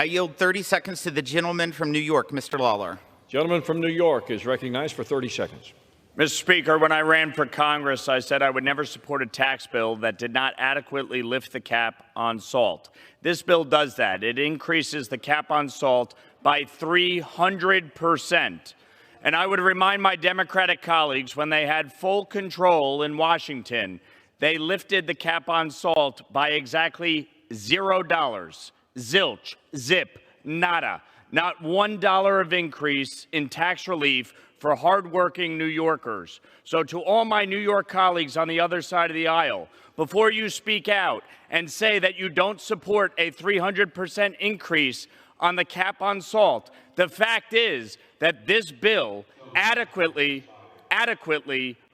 I yield 30 seconds to the gentleman from New York, Mr. Lawler. Gentleman from New York is recognized for 30 seconds. Mr. Speaker, when I ran for Congress, I said I would never support a tax bill that did not adequately lift the cap on salt. This bill does that. It increases the cap on salt by 300%. And I would remind my Democratic colleagues, when they had full control in Washington, they lifted the cap on salt by exactly $0. Zilch, zip, nada. Not $1 of increase in tax relief for hardworking New Yorkers. So to all my New York colleagues on the other side of the aisle, before you speak out and say that you don't support a 300% increase on the cap on salt, the fact is that this bill adequately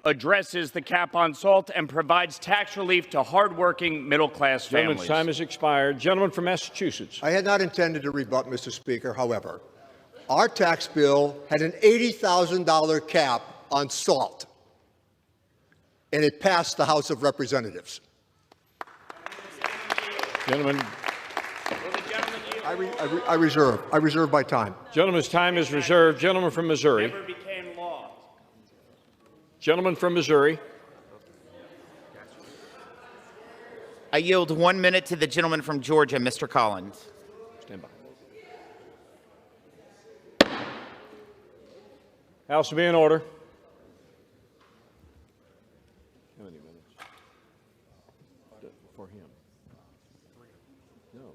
addresses the cap on salt and provides tax relief to hardworking middle-class families. Gentleman's time has expired. Gentleman from Massachusetts. I had not intended to rebut, Mr. Speaker. However, our tax bill had an $80,000 cap on salt, and it passed the House of Representatives. Gentleman. I reserve my time. Gentleman's time is reserved. Gentleman from Missouri. Never became law. Gentleman from Missouri. I yield 1 minute to the gentleman from Georgia, Mr. Collins. Stand by. House will be in order. How many minutes? For him. No.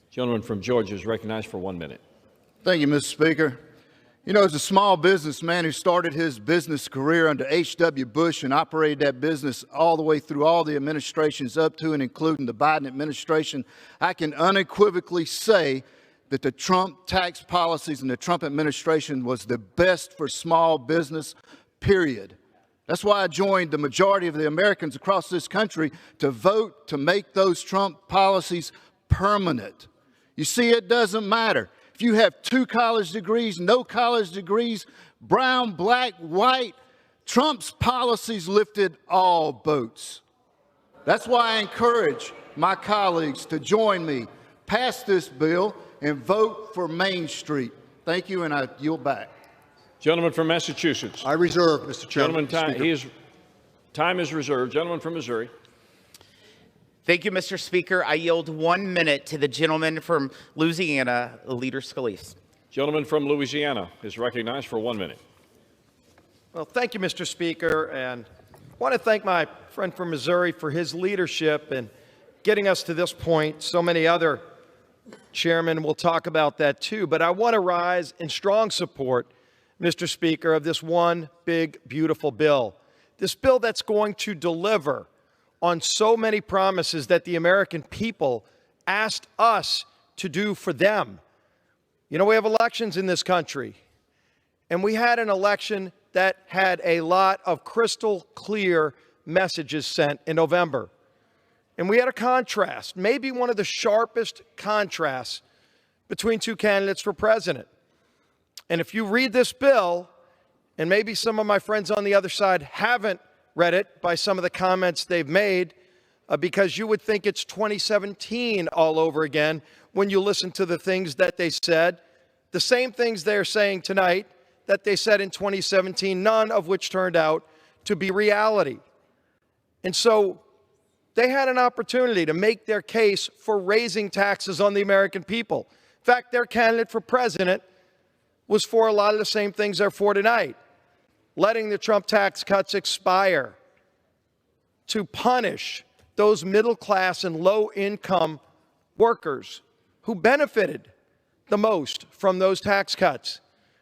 Gentleman from Georgia is recognized for 1 minute. Thank you, Mr. Speaker. You know, as a small businessman who started his business career under H.W. Bush and operated that business all the way through all the administrations up to and including the Biden administration, I can unequivocally say that the Trump tax policies and the Trump administration was the best for small business, period. That's why I joined the majority of the Americans across this country to vote to make those Trump policies permanent. You see, it doesn't matter. If you have 2 college degrees, no college degrees, brown, black, white, Trump's policies lifted all boats. That's why I encourage my colleagues to join me, pass this bill, and vote for Main Street. Thank you, and I yield back. Gentleman from Massachusetts. I reserve, Mr. Chairman. Gentleman, time is reserved. Gentleman from Missouri. Thank you, Mr. Speaker. I yield 1 minute to the gentleman from Louisiana, Leader Scalise. Gentleman from Louisiana is recognized for 1 minute. Well, thank you, Mr. Speaker, and I want to thank my friend from Missouri for his leadership in getting us to this point. So many other chairmen will talk about that too, but I want to rise in strong support, Mr. Speaker, of this one big, beautiful bill. This bill that's going to deliver on so many promises that the American people asked us to do for them. You know, we have elections in this country, and we had an election that had a lot of crystal clear messages sent in November. And we had a contrast, maybe one of the sharpest contrasts between 2 candidates for president. And if you read this bill, and maybe some of my friends on the other side haven't read it by some of the comments they've made, because you would think it's 2017 all over again when you listen to the things that they said, the same things they're saying tonight that they said in 2017, none of which turned out to be reality. And so they had an opportunity to make their case for raising taxes on the American people. In fact, their candidate for president was for a lot of the same things they're for tonight. Letting the Trump tax cuts expire, to punish those middle-class and low-income workers who benefited the most from those tax cuts,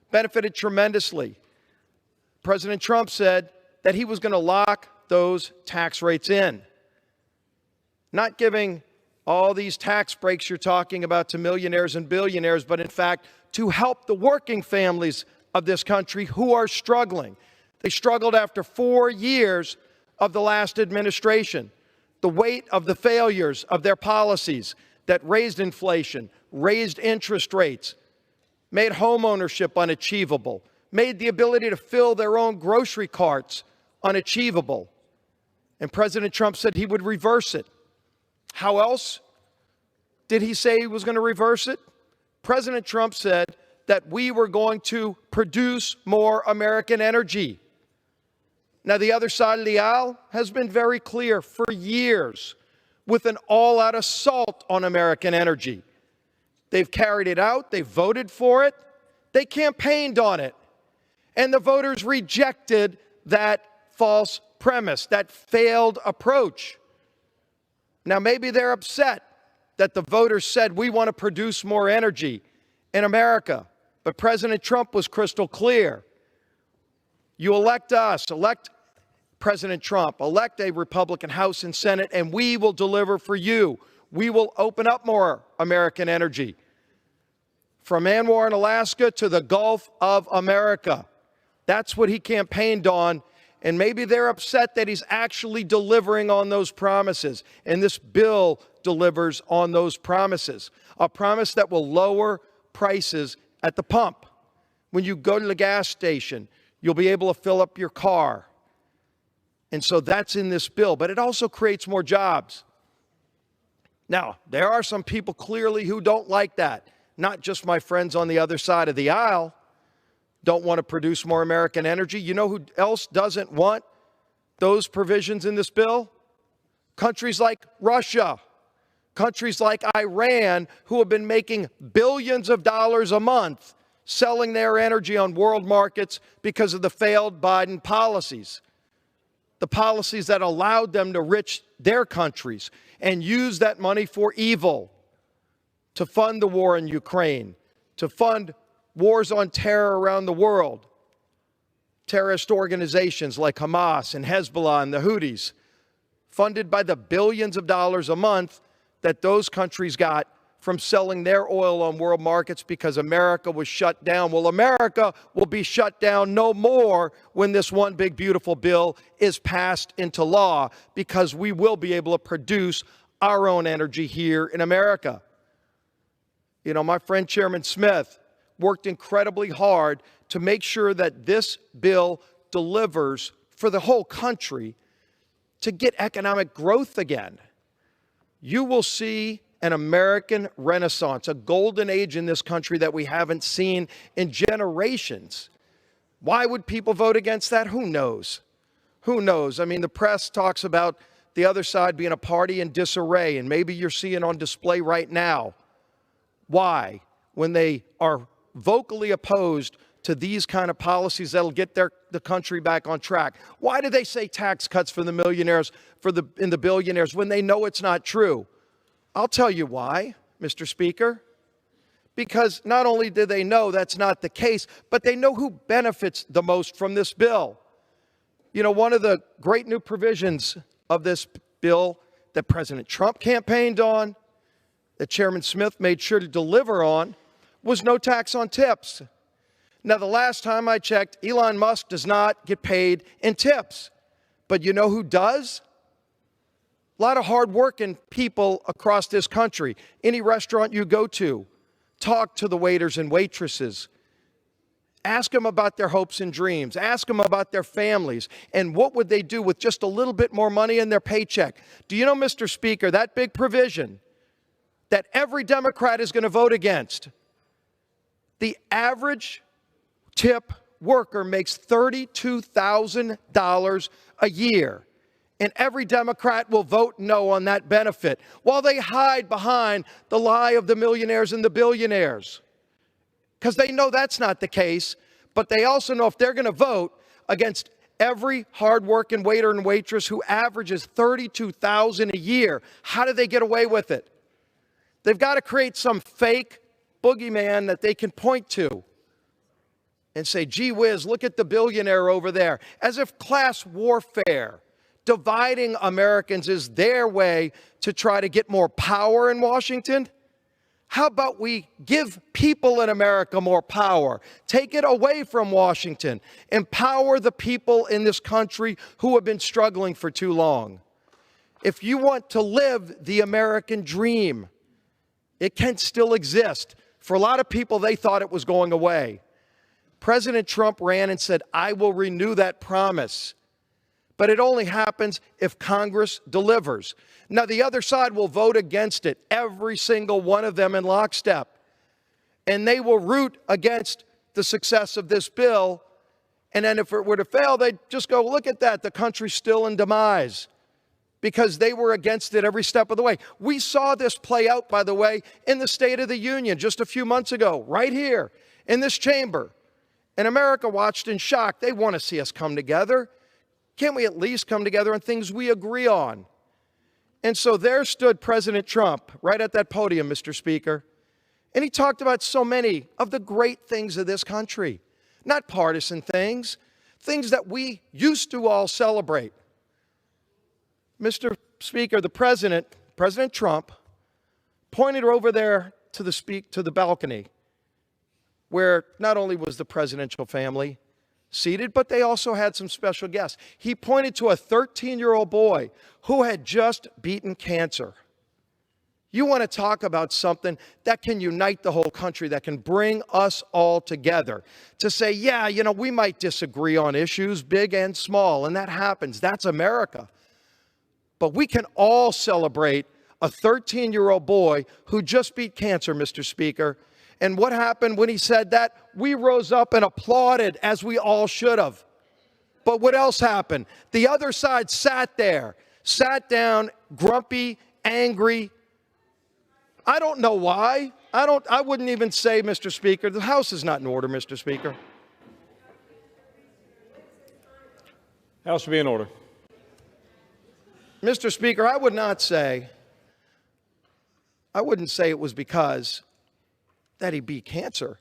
benefited tremendously. President Trump said that he was going to lock those tax rates in, not giving all these tax breaks you're talking about to millionaires and billionaires, but in fact, to help the working families of this country who are struggling. They struggled after 4 years of the last administration. The weight of the failures of their policies that raised inflation, raised interest rates, made home ownership unachievable, made the ability to fill their own grocery carts unachievable. And President Trump said he would reverse it. How else did he say he was going to reverse it? President Trump said that we were going to produce more American energy. Now, the other side of the aisle has been very clear for years with an all-out assault on American energy. They've carried it out. They voted for it. They campaigned on it. And the voters rejected that false premise, that failed approach. Now, maybe they're upset that the voters said we want to produce more energy in America. But President Trump was crystal clear. You elect us, elect President Trump, elect a Republican House and Senate, and we will deliver for you. We will open up more American energy. From Anwar in Alaska to the Gulf of America. That's what he campaigned on. And maybe they're upset that he's actually delivering on those promises. And this bill delivers on those promises. A promise that will lower prices at the pump. When you go to the gas station, you'll be able to fill up your car. And so that's in this bill. But it also creates more jobs. Now, there are some people clearly who don't like that. Not just my friends on the other side of the aisle don't want to produce more American energy. You know who else doesn't want those provisions in this bill? Countries like Russia, countries like Iran, who have been making billions of dollars a month selling their energy on world markets because of the failed Biden policies. The policies that allowed them to enrich their countries and use that money for evil, to fund the war in Ukraine, to fund wars on terror around the world, terrorist organizations like Hamas and Hezbollah and the Houthis, funded by the billions of dollars a month that those countries got from selling their oil on world markets because America was shut down. Well, America will be shut down no more when this one big beautiful bill is passed into law, because we will be able to produce our own energy here in America. You know, my friend Chairman Smith worked incredibly hard to make sure that this bill delivers for the whole country to get economic growth again. You will see an American renaissance, a golden age in this country that we haven't seen in generations. Why would people vote against that? Who knows? Who knows? I mean, the press talks about the other side being a party in disarray, and maybe you're seeing on display right now why, when they are vocally opposed to these kind of policies that'll get the country back on track. Why do they say tax cuts for the millionaires, in the billionaires, when they know it's not true? I'll tell you why, Mr. Speaker. Because not only do they know that's not the case, but they know who benefits the most from this bill. You know, one of the great new provisions of this bill that President Trump campaigned on, that Chairman Smith made sure to deliver on, was no tax on tips. Now, the last time I checked, Elon Musk does not get paid in tips. But you know who does? A lot of hardworking people across this country. Any restaurant you go to, talk to the waiters and waitresses. Ask them about their hopes and dreams. Ask them about their families. And what would they do with just a little bit more money in their paycheck? Do you know, Mr. Speaker, that big provision that every Democrat is going to vote against? The average tip worker makes $32,000 a year. And every Democrat will vote no on that benefit, while they hide behind the lie of the millionaires and the billionaires. Because they know that's not the case, but they also know if they're going to vote against every hardworking waiter and waitress who averages $32,000 a year, how do they get away with it? They've got to create some fake boogeyman that they can point to and say, gee whiz, look at the billionaire over there. As if class warfare, dividing Americans, is their way to try to get more power in Washington. How about we give people in America more power? Take it away from Washington. Empower the people in this country who have been struggling for too long. If you want to live the American dream, it can still exist. For a lot of people, they thought it was going away. President Trump ran and said, I will renew that promise. but it only happens if Congress delivers. Now, the other side will vote against it, every single one of them in lockstep. And they will root against the success of this bill. And then if it were to fail, they'd just go, look at that, the country's still in demise, because they were against it every step of the way. We saw this play out, by the way, in the State of the Union just a few months ago, right here in this chamber. And America watched in shock. They want to see us come together. Can't we at least come together on things we agree on? And so there stood President Trump right at that podium, Mr. Speaker. And he talked about so many of the great things of this country, not partisan things, things that we used to all celebrate. Mr. Speaker, the President Trump, pointed over there to the balcony, where not only was the presidential family seated, but they also had some special guests. He pointed to a 13-year-old boy who had just beaten cancer. You want to talk about something that can unite the whole country, that can bring us all together. To say, yeah, you know, we might disagree on issues, big and small, and that happens. That's America. But we can all celebrate a 13-year-old boy who just beat cancer, Mr. Speaker. And what happened when he said that? We rose up and applauded, as we all should have. But what else happened? The other side sat there, sat down, grumpy, angry. I don't know why. I wouldn't even say, Mr. Speaker, the House is not in order, Mr. Speaker. House will be in order. Mr. Speaker, I wouldn't say it was because that he beat cancer,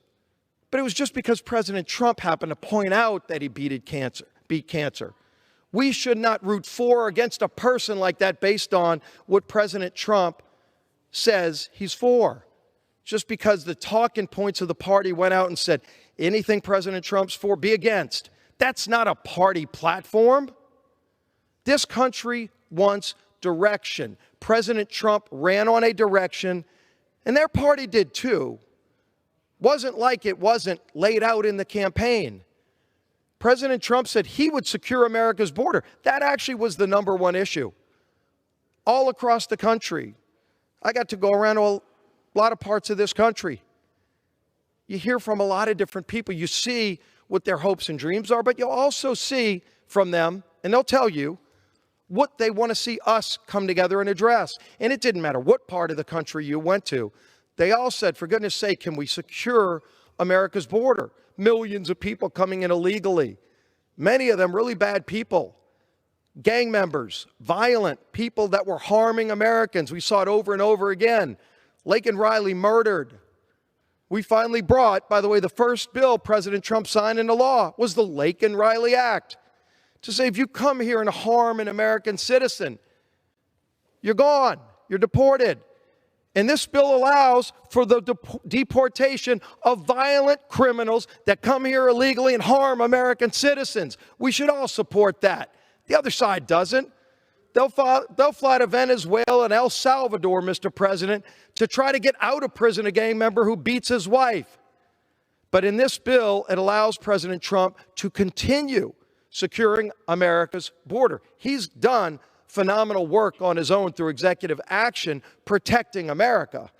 but it was just because President Trump happened to point out that he beat cancer. We should not root for or against a person like that based on what President Trump says he's for. Just because the talking points of the party went out and said, anything President Trump's for, be against. That's not a party platform. This country wants direction. President Trump ran on a direction, and their party did too. Wasn't like it wasn't laid out in the campaign. President Trump said he would secure America's border. That actually was the number one issue all across the country. I got to go around to a lot of parts of this country. You hear from a lot of different people. You see what their hopes and dreams are, but you'll also see from them, and they'll tell you, what they want to see us come together and address. And it didn't matter what part of the country you went to. They all said, for goodness sake, can we secure America's border? Millions of people coming in illegally. Many of them really bad people. Gang members, violent people that were harming Americans. We saw it over and over again. Laken Riley murdered. We finally brought, by the way, the first bill President Trump signed into law was the Laken Riley Act. To say, if you come here and harm an American citizen, you're gone, you're deported. And this bill allows for the deportation of violent criminals that come here illegally and harm American citizens. We should all support that. The other side doesn't. They'll fly to Venezuela and El Salvador, Mr. President, to try to get out of prison a gang member who beats his wife. But in this bill, it allows President Trump to continue securing America's border. He's done phenomenal work on his own through executive action protecting America.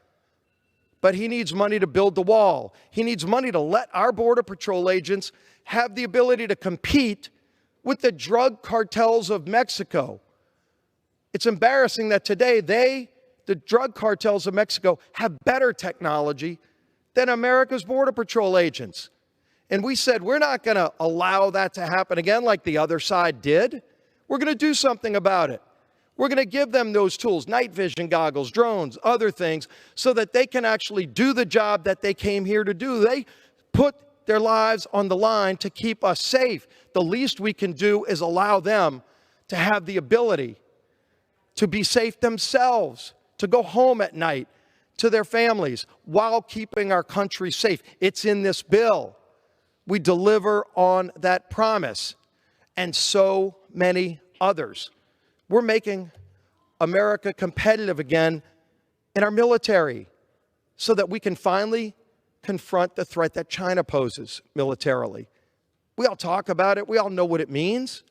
But he needs money to build the wall. He needs money to let our Border Patrol agents have the ability to compete with the drug cartels of Mexico. It's embarrassing that today the drug cartels of Mexico, have better technology than America's Border Patrol agents. And we said, we're not going to allow that to happen again like the other side did. We're going to do something about it. We're going to give them those tools, night vision goggles, drones, other things, so that they can actually do the job that they came here to do. They put their lives on the line to keep us safe. The least we can do is allow them to have the ability to be safe themselves, to go home at night to their families while keeping our country safe. It's in this bill. We deliver on that promise, and so many others. We're making America competitive again in our military so that we can finally confront the threat that China poses militarily. We all talk about it. We all know what it means.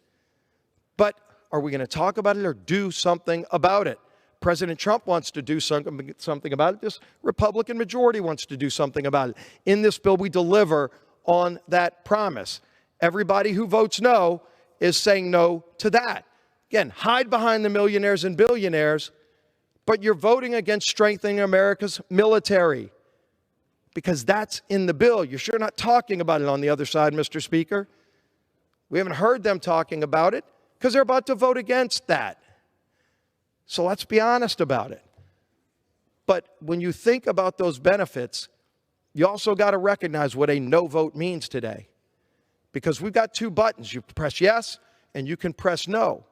But are we going to talk about it or do something about it? President Trump wants to do something about it. This Republican majority wants to do something about it. In this bill, we deliver on that promise. Everybody who votes no is saying no to that. Again, hide behind the millionaires and billionaires, but you're voting against strengthening America's military because that's in the bill. You're sure not talking about it on the other side, Mr. Speaker. We haven't heard them talking about it because they're about to vote against that. So let's be honest about it. But when you think about those benefits, you also got to recognize what a no vote means today. Because we've got two buttons. You press yes and you can press no.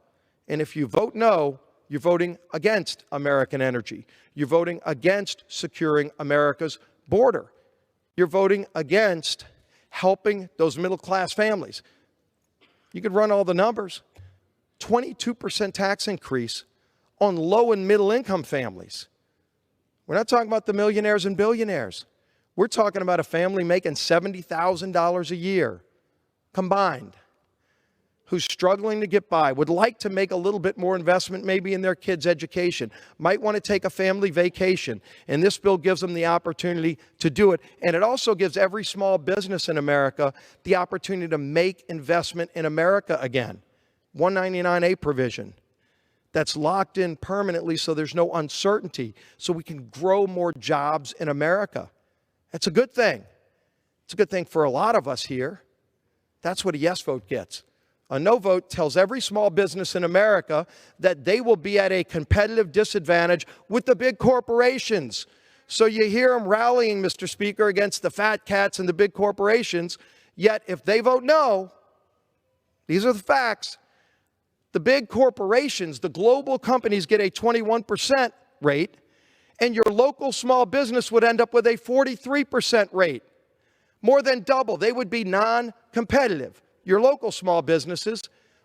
And if you vote no, you're voting against American energy. You're voting against securing America's border. You're voting against helping those middle-class families. You could run all the numbers. 22% tax increase on low and middle income families. We're not talking about the millionaires and billionaires. We're talking about a family making $70,000 a year combined, who's struggling to get by, would like to make a little bit more investment maybe in their kids' education, might want to take a family vacation, and this bill gives them the opportunity to do it. And it also gives every small business in America the opportunity to make investment in America again. 199A provision that's locked in permanently so there's no uncertainty, so we can grow more jobs in America. That's a good thing. It's a good thing for a lot of us here. That's what a yes vote gets. A no vote tells every small business in America that they will be at a competitive disadvantage with the big corporations. So you hear them rallying, Mr. Speaker, against the fat cats and the big corporations, yet if they vote no, these are the facts, the big corporations, the global companies get a 21% rate, and your local small business would end up with a 43% rate. More than double. They would be non-competitive, your local small businesses,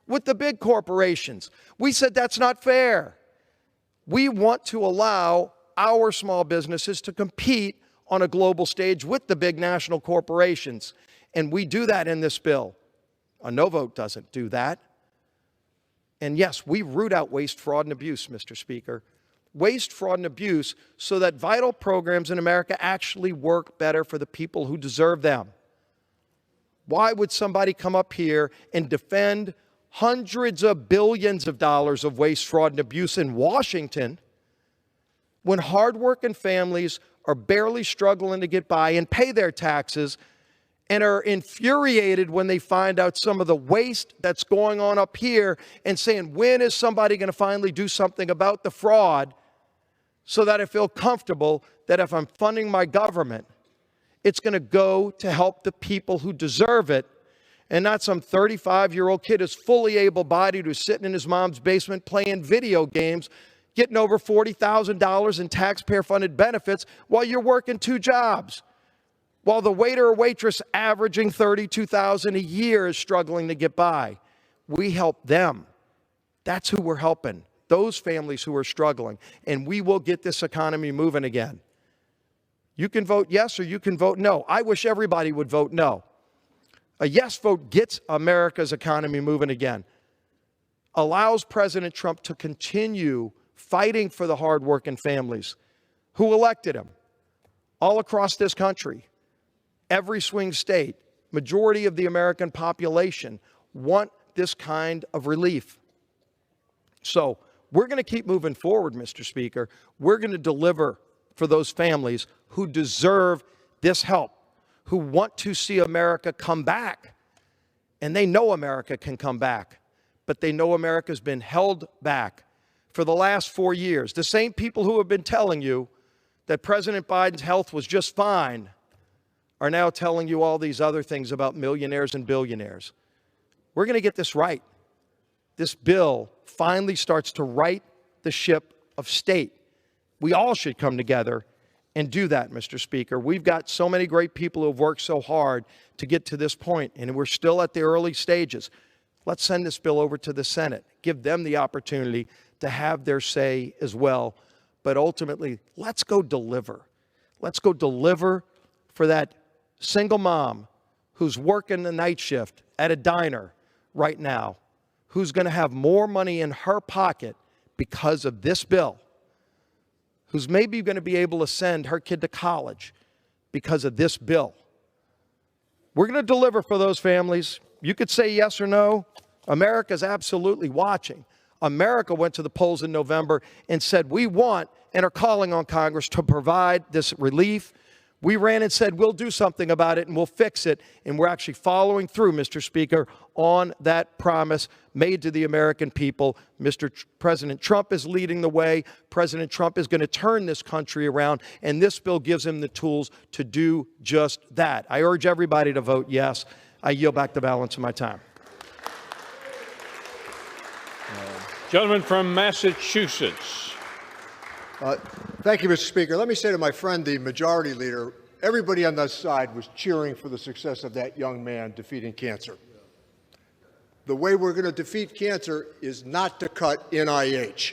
with the big corporations. We said that's not fair. We want to allow our small businesses to compete on a global stage with the big national corporations. And we do that in this bill. A no vote doesn't do that. And yes, we root out waste, fraud, and abuse, Mr. Speaker. Waste, fraud, and abuse so that vital programs in America actually work better for the people who deserve them. Why would somebody come up here and defend hundreds of billions of dollars of waste, fraud, and abuse in Washington when hardworking families are barely struggling to get by and pay their taxes and are infuriated when they find out some of the waste that's going on up here and saying, when is somebody going to finally do something about the fraud so that I feel comfortable that if I'm funding my government, it's going to go to help the people who deserve it and not some 35-year-old kid who's fully able-bodied who's sitting in his mom's basement playing video games, getting over $40,000 in taxpayer-funded benefits while you're working two jobs. While the waiter or waitress averaging $32,000 a year is struggling to get by. We help them. That's who we're helping, those families who are struggling. And we will get this economy moving again. You can vote yes or you can vote no. I wish everybody would vote no. A yes vote gets America's economy moving again. Allows President Trump to continue fighting for the hardworking families who elected him all across this country. Every swing state, majority of the American population want this kind of relief. So we're going to keep moving forward, Mr. Speaker. We're going to deliver for those families who deserve this help, who want to see America come back. And they know America can come back, but they know America's been held back for the last 4 years. The same people who have been telling you that President Biden's health was just fine are now telling you all these other things about millionaires and billionaires. We're going to get this right. This bill finally starts to right the ship of state. We all should come together and do that, Mr. Speaker. We've got so many great people who have worked so hard to get to this point, and we're still at the early stages. Let's send this bill over to the Senate. Give them the opportunity to have their say as well. But ultimately, let's go deliver. Let's go deliver for that single mom who's working the night shift at a diner right now, who's going to have more money in her pocket because of this bill, who's maybe going to be able to send her kid to college because of this bill. We're going to deliver for those families. You could say yes or no. America's absolutely watching. America went to the polls in November and said, we want and are calling on Congress to provide this relief. We ran and said, we'll do something about it and we'll fix it. And we're actually following through, Mr. Speaker, on that promise made to the American people. President Trump is leading the way. President Trump is going to turn this country around, and this bill gives him the tools to do just that. I urge everybody to vote yes. I yield back the balance of my time. Gentleman from Massachusetts. Thank you, Mr. Speaker. Let me say to my friend, the majority leader, everybody on this side was cheering for the success of that young man defeating cancer. The way we're going to defeat cancer is not to cut NIH.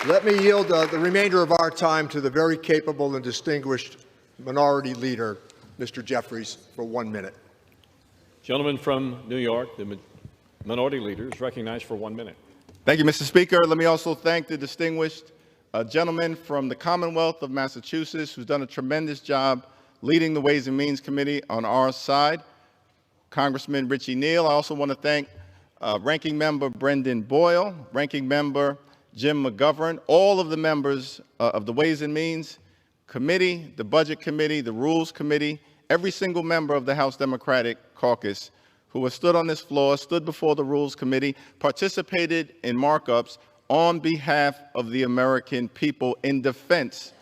Let me yield the remainder of our time to the very capable and distinguished minority leader, Mr. Jefferies, for 1 minute. Gentleman from New York, the minority leader, is recognized for 1 minute. Thank you, Mr. Speaker. Let me also thank the distinguished gentleman from the Commonwealth of Massachusetts who's done a tremendous job leading the Ways and Means Committee on our side, Congressman Richie Neal. I also want to thank Ranking Member Brendan Boyle, Ranking Member Jim McGovern, all of the members of the Ways and Means Committee, the Budget Committee, the Rules Committee, every single member of the House Democratic Caucus who has stood on this floor, stood before the Rules Committee, participated in markups on behalf of the American people, in defense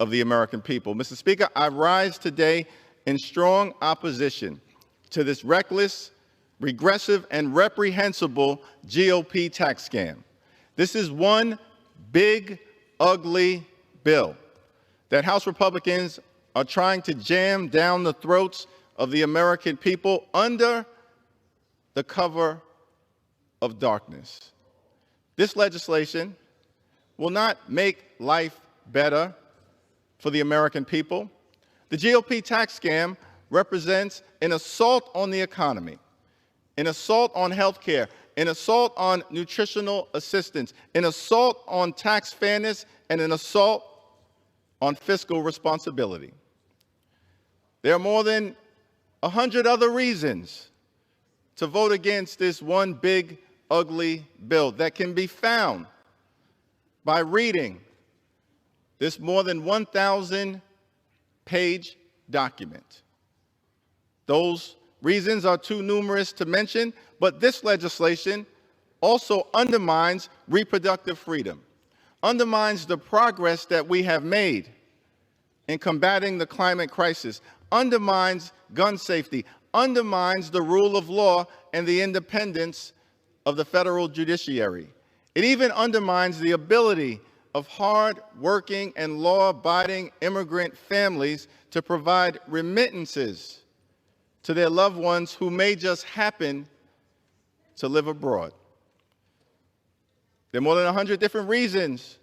of the American people. Mr. Speaker, I rise today in strong opposition to this reckless, regressive, and reprehensible GOP tax scam. This is one big, ugly bill that House Republicans are trying to jam down the throats of the American people under the cover of darkness. This legislation will not make life better for the American people. The GOP tax scam represents an assault on the economy, an assault on health care, an assault on nutritional assistance, an assault on tax fairness, and an assault on fiscal responsibility. There are more than 100 other reasons to vote against this one big, ugly bill that can be found by reading this more than 1,000-page document. Those reasons are too numerous to mention, but this legislation also undermines reproductive freedom, undermines the progress that we have made in combating the climate crisis, undermines gun safety, undermines the rule of law and the independence of the federal judiciary. It even undermines the ability of hard-working and law-abiding immigrant families to provide remittances to their loved ones who may just happen to live abroad. There are more than 100 different reasons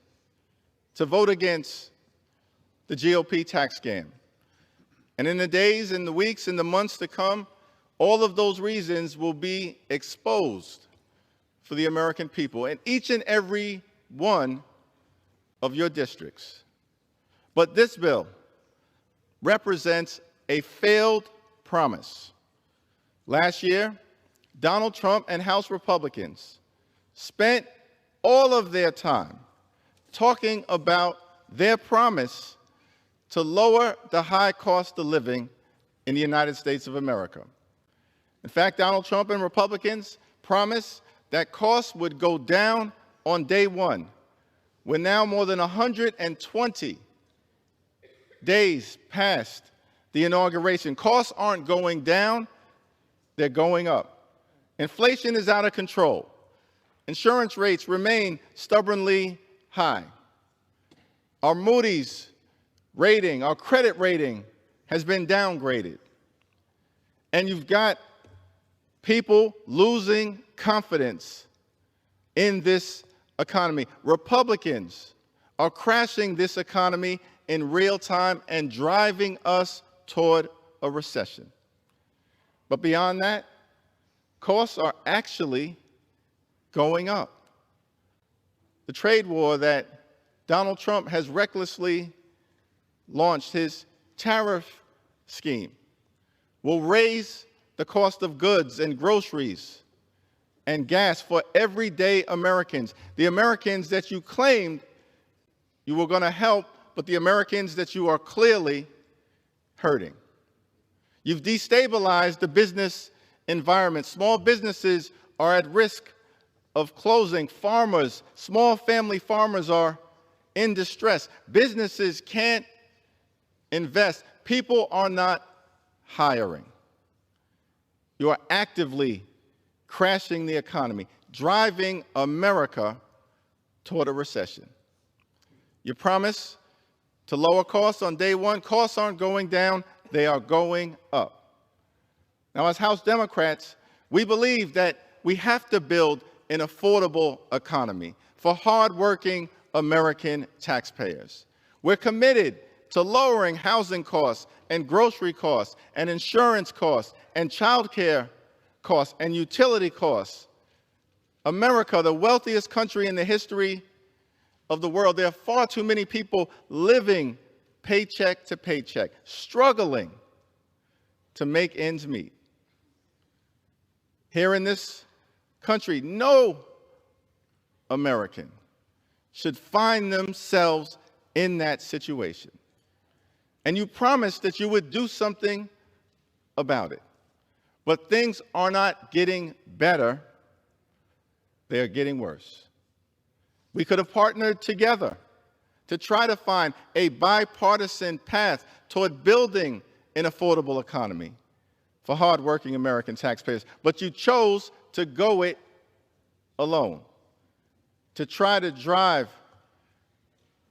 to vote against the GOP tax scam. And in the days and the weeks and the months to come, all of those reasons will be exposed for the American people in each and every one of your districts. But this bill represents a failed promise. Last year, Donald Trump and House Republicans spent all of their time talking about their promise to lower the high cost of living in the United States of America. In fact, Donald Trump and Republicans promised that costs would go down on day one. We're now more than 120 days past the inauguration. Costs aren't going down, they're going up. Inflation is out of control. Insurance rates remain stubbornly high. Our Moody's rating, our credit rating, has been downgraded. And you've got people losing confidence in this economy. Republicans are crashing this economy in real time and driving us toward a recession. But beyond that, costs are actually going up. The trade war that Donald Trump has recklessly launched, his tariff scheme, will raise the cost of goods and groceries and gas for everyday Americans. The Americans that you claimed you were going to help, but the Americans that you are clearly hurting. You've destabilized the business environment. Small businesses are at risk of closing. Farmers, small family farmers are in distress. Businesses can't invest. People are not hiring. You are actively crashing the economy, driving America toward a recession. You promise to lower costs on day one. Costs aren't going down, they are going up. Now, as House Democrats, we believe that we have to build an affordable economy for hardworking American taxpayers. We're committed to lowering housing costs and grocery costs and insurance costs and child care costs and utility costs. America, the wealthiest country in the history of the world, there are far too many people living paycheck to paycheck, struggling to make ends meet. Here in this country, no American should find themselves in that situation. And you promised that you would do something about it. But things are not getting better, they are getting worse. We could have partnered together to try to find a bipartisan path toward building an affordable economy for hardworking American taxpayers. But you chose to go it alone, to try to drive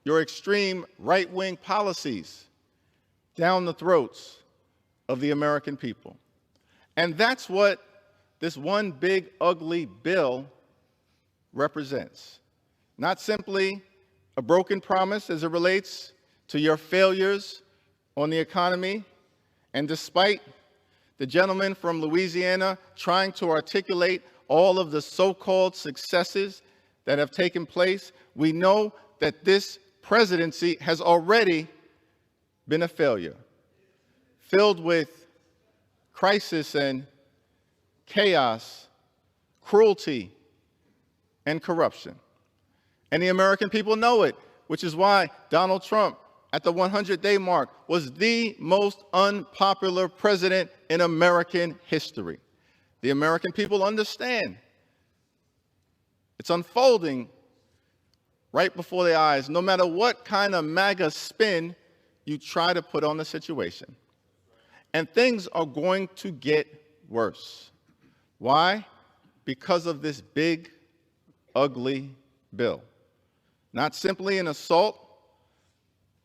your extreme right-wing policies down the throats of the American people. And that's what this one big, ugly bill represents. Not simply a broken promise as it relates to your failures on the economy, and despite the gentleman from Louisiana trying to articulate all of the so-called successes that have taken place, we know that this presidency has already been a failure, filled with crisis and chaos, cruelty, and corruption. And the American people know it, which is why Donald Trump, at the 100-day mark, was the most unpopular president in American history. The American people understand. It's unfolding right before their eyes, no matter what kind of MAGA spin you try to put on the situation. And things are going to get worse. Why? Because of this big, ugly bill. Not simply an assault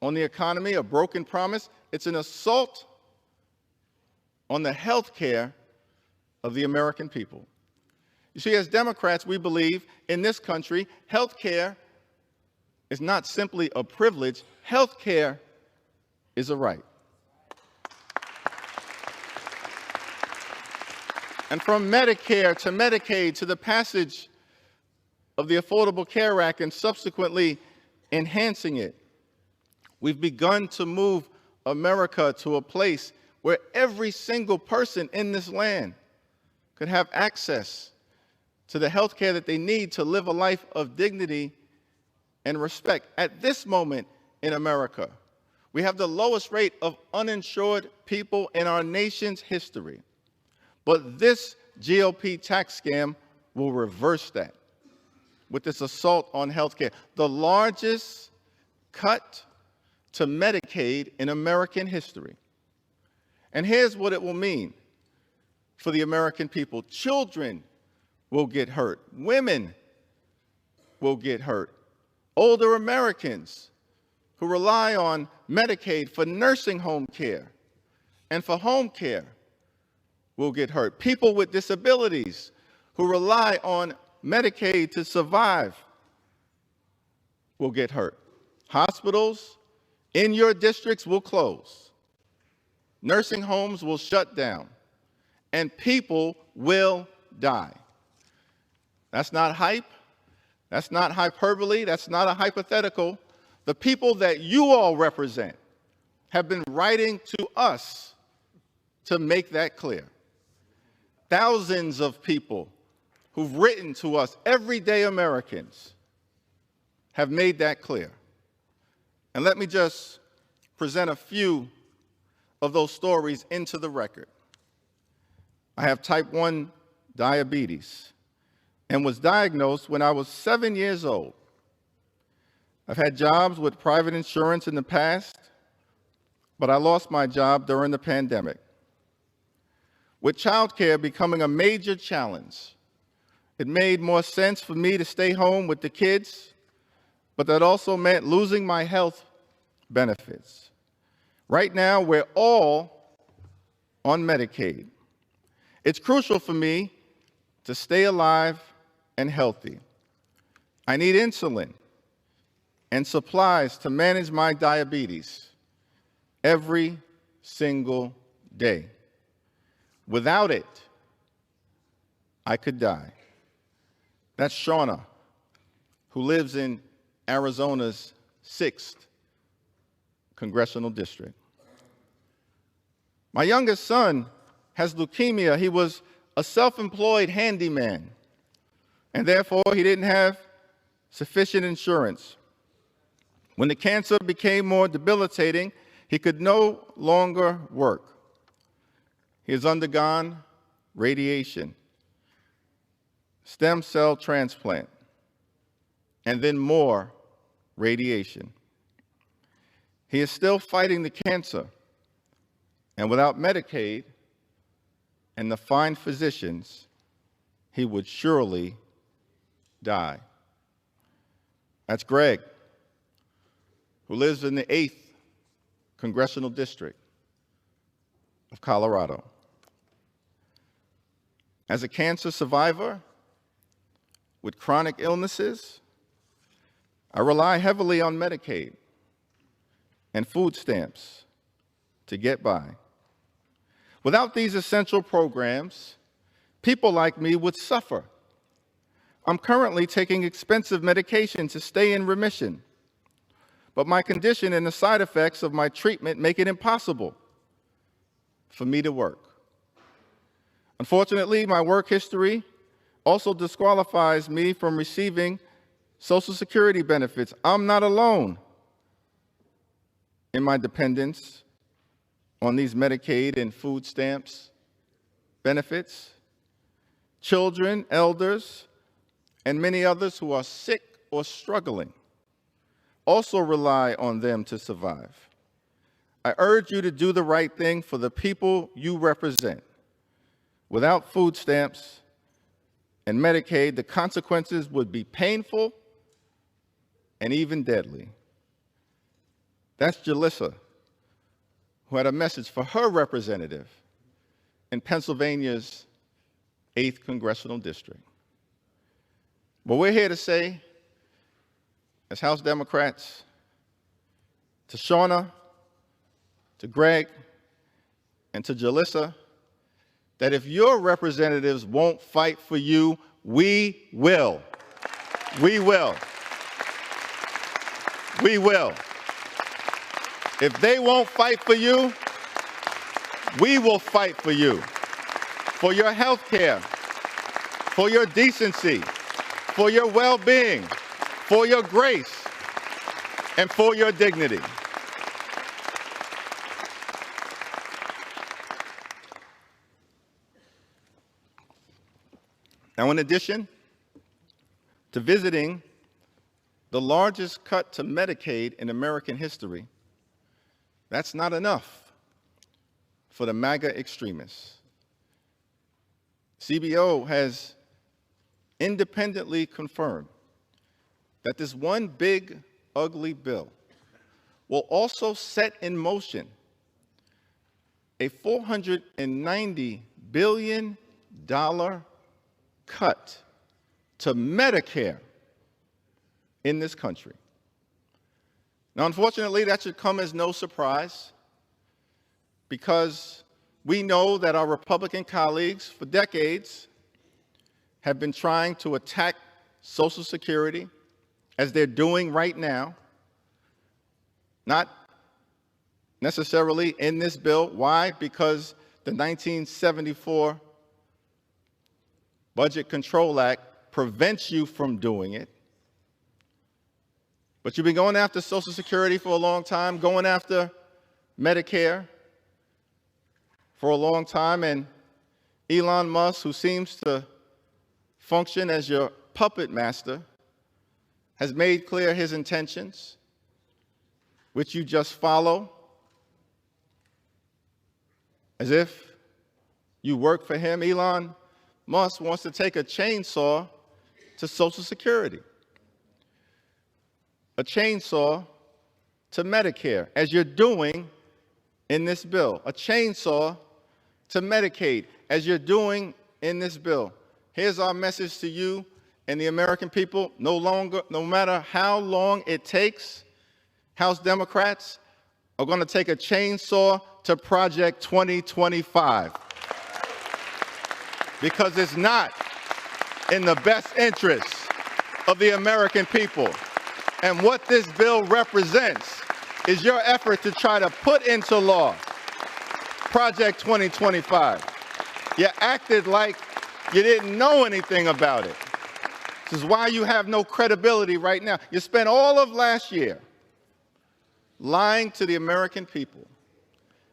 on the economy, a broken promise. It's an assault on the health care of the American people. You see, as Democrats, we believe in this country, health care is not simply a privilege. Health care is a right. And from Medicare to Medicaid to the passage of the Affordable Care Act and subsequently enhancing it, we've begun to move America to a place where every single person in this land could have access to the health care that they need to live a life of dignity and respect. At this moment in America, we have the lowest rate of uninsured people in our nation's history. But this GOP tax scam will reverse that with this assault on health care, the largest cut to Medicaid in American history. And here's what it will mean for the American people. Children will get hurt. Women will get hurt. Older Americans who rely on Medicaid for nursing home care and for home care will get hurt. People with disabilities who rely on Medicaid to survive will get hurt. Hospitals in your districts will close. Nursing homes will shut down. And people will die. That's not hype. That's not hyperbole. That's not a hypothetical. The people that you all represent have been writing to us to make that clear. Thousands of people who've written to us, everyday Americans, have made that clear. And let me just present a few of those stories into the record. I have type 1 diabetes and was diagnosed when I was 7 years old. I've had jobs with private insurance in the past, but I lost my job during the pandemic. With childcare becoming a major challenge, it made more sense for me to stay home with the kids, but that also meant losing my health benefits. Right now, we're all on Medicaid. It's crucial for me to stay alive and healthy. I need insulin and supplies to manage my diabetes every single day. Without it, I could die. That's Shauna, who lives in Arizona's 6th congressional district. My youngest son has leukemia. He was a self-employed handyman, and therefore he didn't have sufficient insurance. When the cancer became more debilitating, he could no longer work. He has undergone radiation, stem cell transplant, and then more radiation. He is still fighting the cancer, and without Medicaid and the fine physicians, he would surely die. That's Greg, who lives in the 8th congressional district of Colorado. As a cancer survivor with chronic illnesses, I rely heavily on Medicaid and food stamps to get by. Without these essential programs, people like me would suffer. I'm currently taking expensive medication to stay in remission, but my condition and the side effects of my treatment make it impossible for me to work. Unfortunately, my work history also disqualifies me from receiving Social Security benefits. I'm not alone in my dependence on these Medicaid and food stamps benefits. Children, elders, and many others who are sick or struggling also rely on them to survive. I urge you to do the right thing for the people you represent. Without food stamps and Medicaid, the consequences would be painful and even deadly. That's Jalissa, who had a message for her representative in Pennsylvania's 8th congressional district. But we're here to say, as House Democrats, to Shauna, to Greg, and to Jalissa, that if your representatives won't fight for you, we will. We will. We will. If they won't fight for you, we will fight for you. For your health care, for your decency, for your well-being, for your grace, and for your dignity. Now, in addition to visiting the largest cut to Medicaid in American history, that's not enough for the MAGA extremists. CBO has independently confirmed that this one big, ugly bill will also set in motion a $490 billion cut to Medicare in this country. Now, unfortunately, that should come as no surprise because we know that our Republican colleagues for decades have been trying to attack Social Security as they're doing right now, not necessarily in this bill. Why? Because the 1974 Budget Control Act prevents you from doing it. But you've been going after Social Security for a long time, going after Medicare for a long time, and Elon Musk, who seems to function as your puppet master, has made clear his intentions, which you just follow as if you work for him. Elon Musk wants to take a chainsaw to Social Security, a chainsaw to Medicare, as you're doing in this bill, a chainsaw to Medicaid, as you're doing in this bill. Here's our message to you and the American people: no matter how long it takes, House Democrats are going to take a chainsaw to Project 2025 because it's not in the best interests of the American people. And what this bill represents is your effort to try to put into law Project 2025. You acted like you didn't know anything about it. This is why you have no credibility right now. You spent all of last year lying to the American people,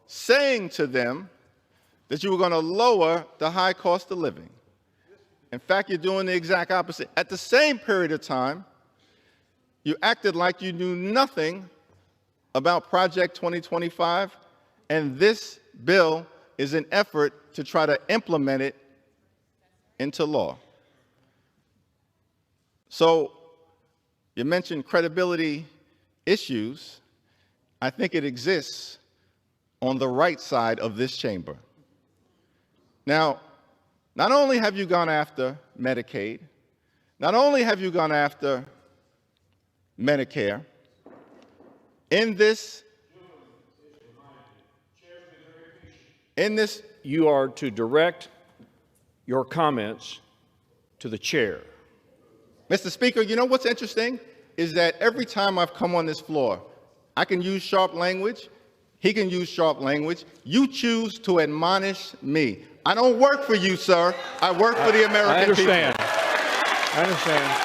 saying to them that you were going to lower the high cost of living. In fact, you're doing the exact opposite. At the same period of time, you acted like you knew nothing about Project 2025, and this bill is an effort to try to implement it into law. So you mentioned credibility issues. I think it exists on the right side of this chamber. Now, not only have you gone after Medicaid, not only have you gone after Medicare, in this, You are to direct your comments to the chair. Mr. Speaker, you know what's interesting is that every time I've come on this floor, I can use sharp language, he can use sharp language. You choose to admonish me. I don't work for you, sir. I work for the American people. I understand.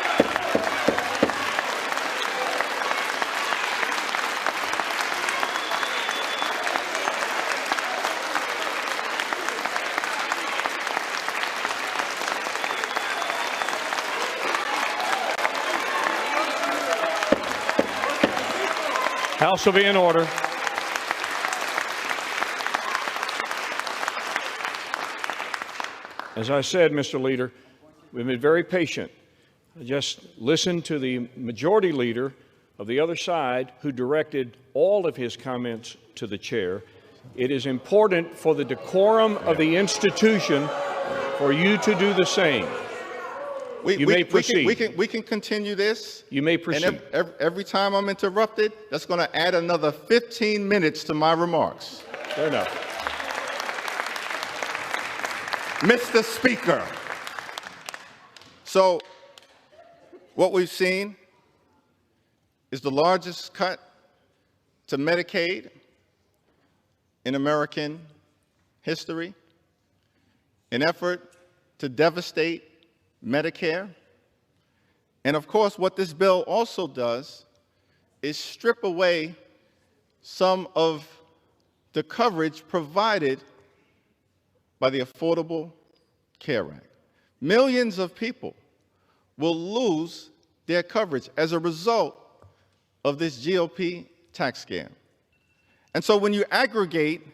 House will be in order. As I said, Mr. Leader, we've been very patient. Just listen to the majority leader of the other side who directed all of his comments to the chair. It is important for the decorum of the institution for you to do the same. You may proceed. We can continue this. You may proceed. And every time I'm interrupted, that's going to add another 15 minutes to my remarks. Fair enough. Mr. Speaker, so what we've seen is the largest cut to Medicaid in American history, an effort to devastate Medicare. And of course, what this bill also does is strip away some of the coverage provided by the Affordable Care Act. Millions of people will lose their coverage as a result of this GOP tax scam. And so when you aggregate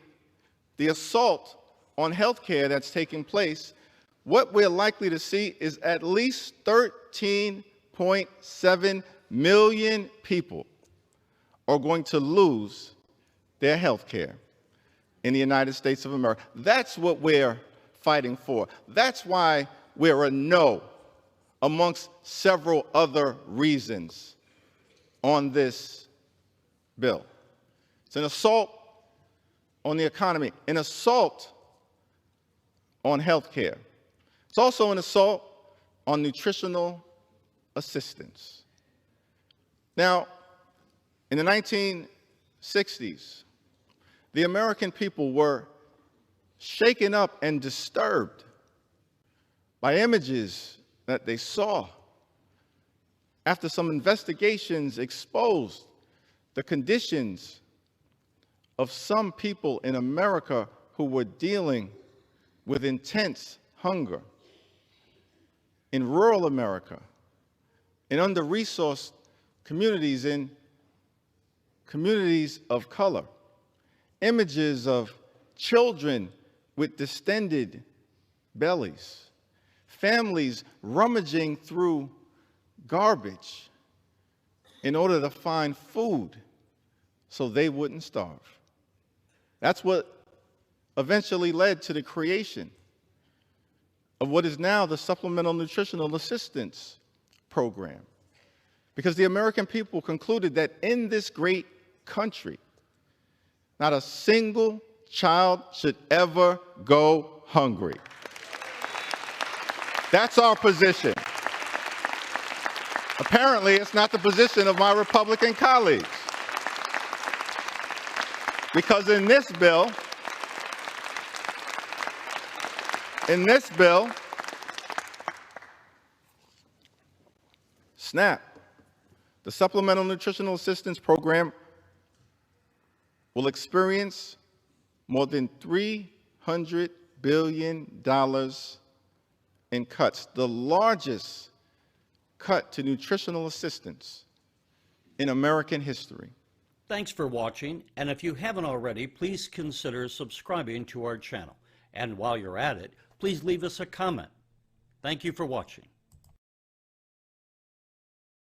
the assault on health care that's taking place, what we're likely to see is at least 13.7 million people are going to lose their health care in the United States of America. That's what we're fighting for. That's why we're a no, amongst several other reasons, on this bill. It's an assault on the economy, an assault on health care. It's also an assault on nutritional assistance. Now, in the 1960s, the American people were shaken up and disturbed by images that they saw after some investigations exposed the conditions of some people in America who were dealing with intense hunger in rural America, in under-resourced communities, in communities of color. Images of children with distended bellies, families rummaging through garbage in order to find food so they wouldn't starve. That's what eventually led to the creation of what is now the Supplemental Nutritional Assistance Program. Because the American people concluded that in this great country, not a single child should ever go hungry. That's our position. Apparently, it's not the position of my Republican colleagues. Because in this bill, SNAP, the Supplemental Nutritional Assistance Program, will experience more than $300 billion in cuts, the largest cut to nutritional assistance in American history. Thanks for watching, and if you haven't already, please consider subscribing to our channel. And while you're at it, please leave us a comment. Thank you for watching.